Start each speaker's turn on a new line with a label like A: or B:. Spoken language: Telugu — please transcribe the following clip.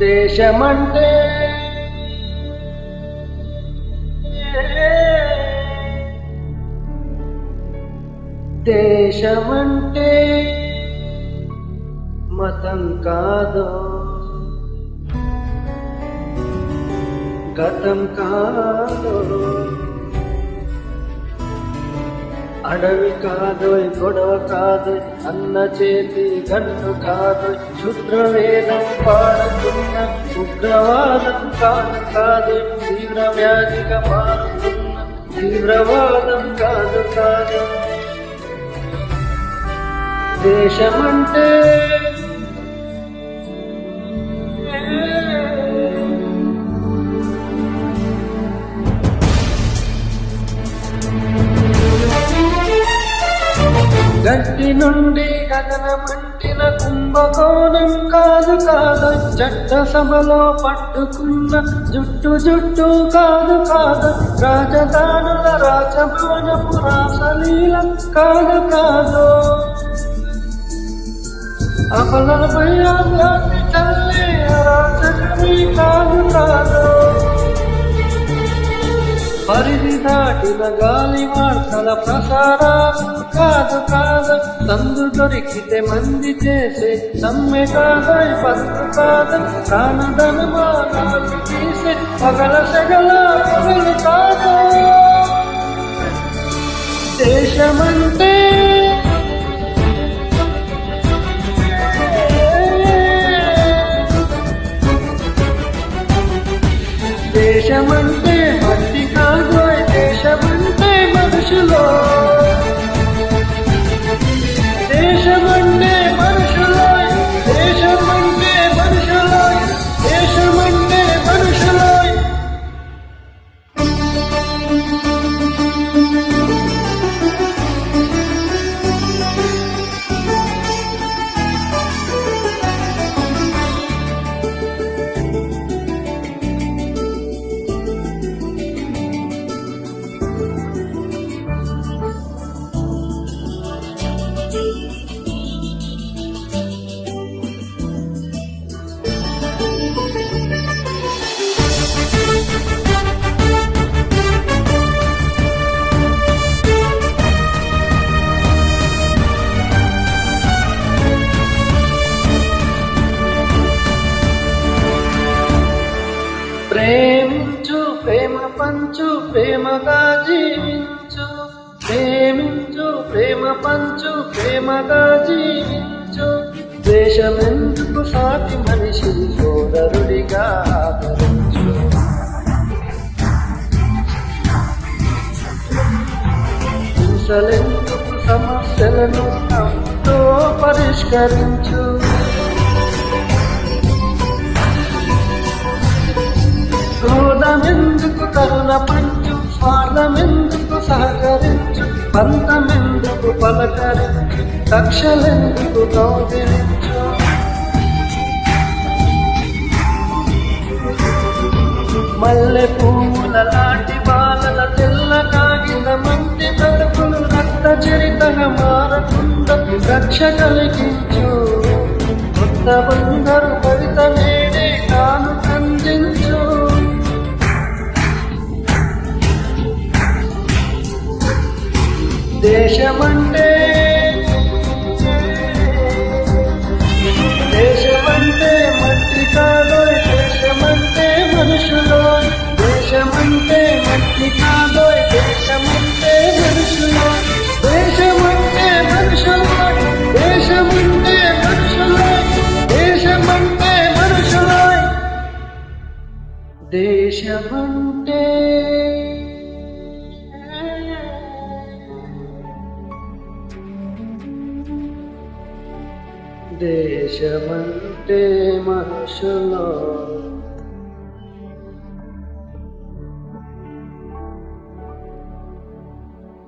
A: దేశమంటే దేశమంటే మతం కాదు, గతం కాదు, అడవి కాదు, గొడవ కాదు, అన్న చేతి గన్ను కాదు, శుద్రవేదం పాడుతున్న ఉగ్రవాదం కాదు కాదు, తీవ్ర వ్యాధిగా మారుతున్న తీవ్రవాదం కాదు కాదు. దేశమంటే గట్టి నుండి గగనమంటిన కుంభకోణం కాదు కాదు, చట్టసభలో పట్టుకున్న జుట్టు జుట్టు కాదు కాదు, రాజధానుల రాజభవనపు రాసలీల కాదు కాదు, అపలపై ఆగ్లాసి చల్లే అరాచకమే కాదు కాదు, పరిధి దాటిన గాలి వార్తల ప్రసారాలు కాదు కాదు, సందు దొరికితే మంది చేసే సమ్మె కాదు, పత్తు కాదు, ప్రాణధనమానాలు తీసే పగల సెగల పగలు కాదు. దేశమంటే దేశమంటే మట్టి కాదు, దేశమంటే మనుషులు, దేశమంటే మనుషులు, దేశమంటే మనుషులు, దేశమంటే మనుషులు. ప్రేమించు, ప్రేమ పంచు, ప్రేమగా జీవించు, ప్రేమించు, ప్రేమ పంచు, ప్రేమగా జీవించు, ద్వేషమెందుకు సాటి మనిషి సోదరుడిగా ఆదరించు, హింసలెందుకు సమస్యలను నవ్వుతో పరిష్కరించు, క్రోధమెందుకు కరుణ పంచు, స్వార్థమెందుకు సహకరించు, పంతమెందుకు పలకరించు, కక్షలెందుకు కౌగిలించు, మల్లె పువ్వుల లాంటి బాలల తెల్ల కాగితమంటి తడుపులు రక్త చరితగా మారకుండా రక్ష కలిగించు, కొత్త బంగారు భవిత నేడే కాను అందించు. దేశమంటే దేశమంటే మట్టి కాదు, దేశమంటే మనుషులు, దేశమంటే మట్టి కాదు, దేశమంటే మనుషులు, దేశమంటే మనుషులు, దేశమంటే మనుషులు, దేశమంటే మనుషులు. దేశమంటే దేశమంటే మనుషులు.